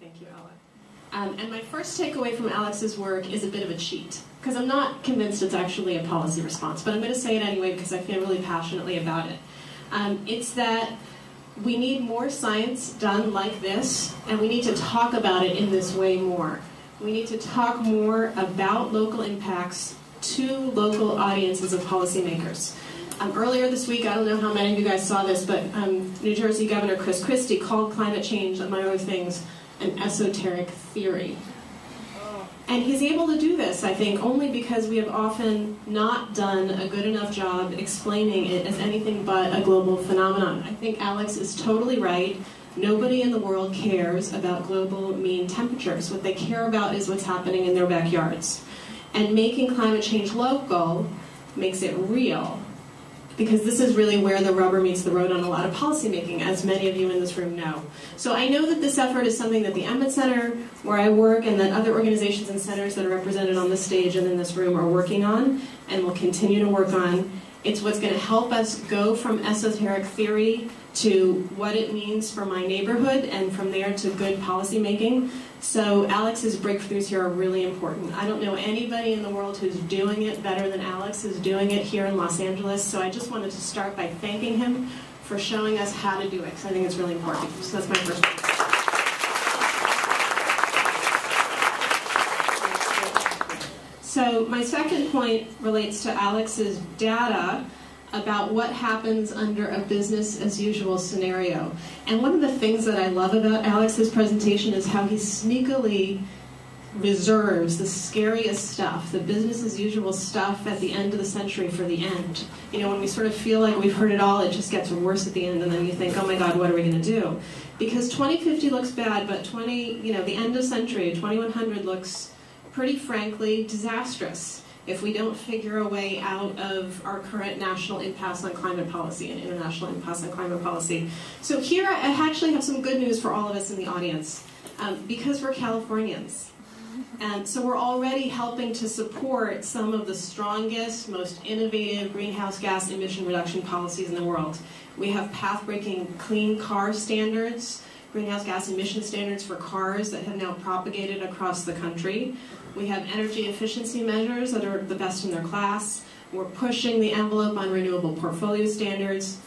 Thank you, Alex. And my first takeaway from Alex's work is a bit of a cheat, because I'm not convinced it's actually a policy response, but I'm going to say it anyway because I feel really passionately about it. It's that we need more science done like this, and we need to talk about it in this way more. We need to talk more about local impacts to local audiences of policymakers. Earlier this week, I don't know how many of you guys saw this, but New Jersey Governor Chris Christie called climate change, among other things, an esoteric theory. And he's able to do this, I think, only because we have often not done a good enough job explaining it as anything but a global phenomenon. I think Alex is totally right. Nobody in the world cares about global mean temperatures. What they care about is what's happening in their backyards. And making climate change local makes it real, because this is really where the rubber meets the road on a lot of policymaking, as many of you in this room know. So I know that this effort is something that the Emmett Center, where I work, and that other organizations and centers that are represented on this stage and in this room are working on, and will continue to work on. It's what's going to help us go from esoteric theory to what it means for my neighborhood, and from there to good policymaking. So Alex's breakthroughs here are really important. I don't know anybody in the world who's doing it better than Alex is doing it here in Los Angeles, so I just wanted to start by thanking him for showing us how to do it, because I think it's really important. So that's my first one. So my second point relates to Alex's data about what happens under a business as usual scenario. And one of the things that I love about Alex's presentation is how he sneakily reserves the scariest stuff, the business as usual stuff at the end of the century for the end. You know, when we sort of feel like we've heard it all, it just gets worse at the end, and then you think, oh my God, what are we going to do? Because 2050 looks bad, but the end of century, 2100 looks pretty frankly disastrous if we don't figure a way out of our current national impasse on climate policy and international impasse on climate policy. So here I actually have some good news for all of us in the audience, because we're Californians. And so we're already helping to support some of the strongest, most innovative greenhouse gas emission reduction policies in the world. We have path-breaking clean car standards, greenhouse gas emission standards for cars that have now propagated across the country. We have energy efficiency measures that are the best in their class. We're pushing the envelope on renewable portfolio standards.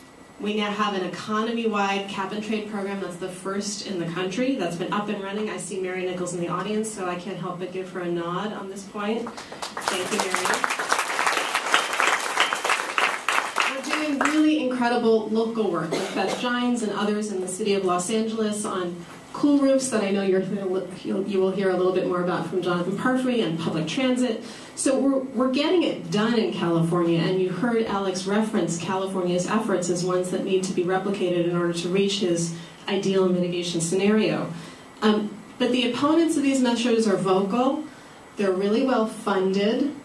We now have an economy-wide cap-and-trade program that's the first in the country, that's been up and running. I see Mary Nichols in the audience, so I can't help but give her a nod on this point. Thank you, Mary. We're doing really incredible local work with Beth Gines and others in the city of Los Angeles on cool roofs that I know you will hear a little bit more about from Jonathan Parfrey, and public transit. So we're getting it done in California, and you heard Alex reference California's efforts as ones that need to be replicated in order to reach his ideal mitigation scenario. But the opponents of these measures are vocal, they're really well funded,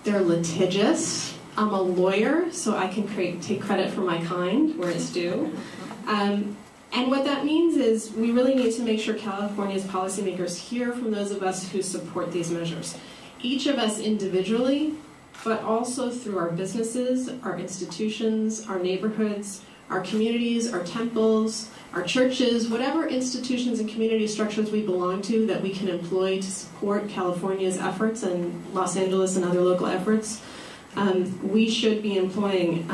they're litigious. I'm a lawyer, so I can take credit for my kind where it's due. And what that means is we really need to make sure California's policymakers hear from those of us who support these measures. Each of us individually, but also through our businesses, our institutions, our neighborhoods, our communities, our temples, our churches, whatever institutions and community structures we belong to that we can employ to support California's efforts and Los Angeles and other local efforts, we should be employing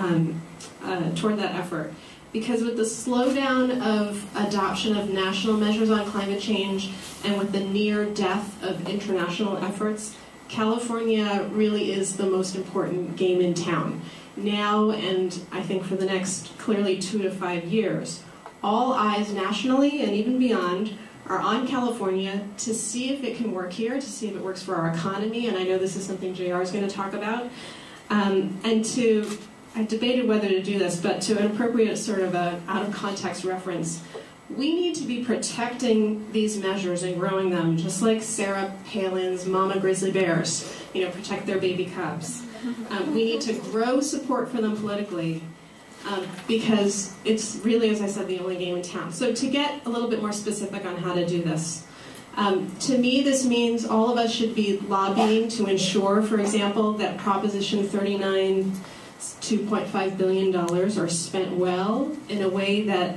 toward that effort. Because with the slowdown of adoption of national measures on climate change and with the near death of international efforts, California really is the most important game in town. Now, and I think for the next clearly 2 to 5 years, all eyes nationally and even beyond are on California to see if it can work here, to see if it works for our economy, and I know this is something JR is going to talk about, I debated whether to do this, but to an appropriate sort of a out-of-context reference, we need to be protecting these measures and growing them, just like Sarah Palin's mama grizzly bears, protect their baby cubs. We need to grow support for them politically, because it's really, as I said, the only game in town. So to get a little bit more specific on how to do this, to me, this means all of us should be lobbying to ensure, for example, that Proposition 39 $2.5 billion are spent well in a way that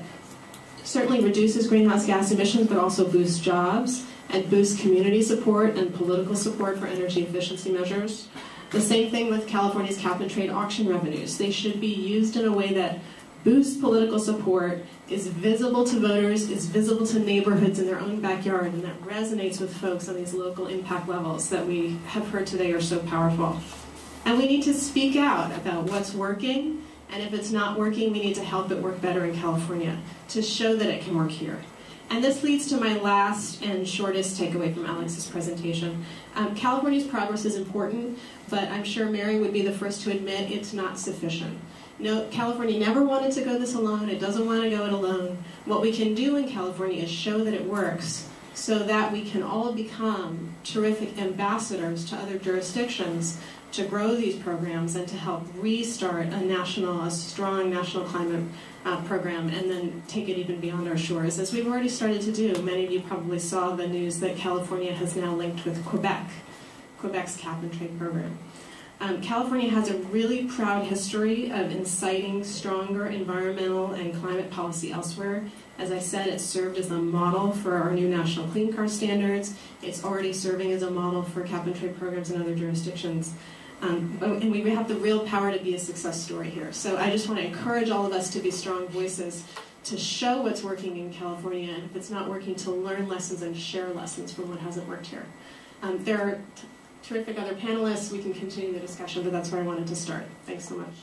certainly reduces greenhouse gas emissions, but also boosts jobs and boosts community support and political support for energy efficiency measures. The same thing with California's cap-and-trade auction revenues. They should be used in a way that boosts political support, is visible to voters, is visible to neighborhoods in their own backyard, and that resonates with folks on these local impact levels that we have heard today are so powerful. And we need to speak out about what's working, and if it's not working, we need to help it work better in California to show that it can work here. And this leads to my last and shortest takeaway from Alex's presentation. California's progress is important, but I'm sure Mary would be the first to admit it's not sufficient. No, California never wanted to go this alone. It doesn't want to go it alone. What we can do in California is show that it works so that we can all become terrific ambassadors to other jurisdictions to grow these programs and to help restart a strong national climate program and then take it even beyond our shores, as we've already started to do. Many of you probably saw the news that California has now linked with Quebec's cap-and-trade program. California has a really proud history of inciting stronger environmental and climate policy elsewhere. As I said, it served as a model for our new national clean car standards. It's already serving as a model for cap-and-trade programs in other jurisdictions. And we have the real power to be a success story here. So I just want to encourage all of us to be strong voices, to show what's working in California, and if it's not working, to learn lessons and share lessons from what hasn't worked here. There are terrific other panelists. We can continue the discussion, but that's where I wanted to start. Thanks so much.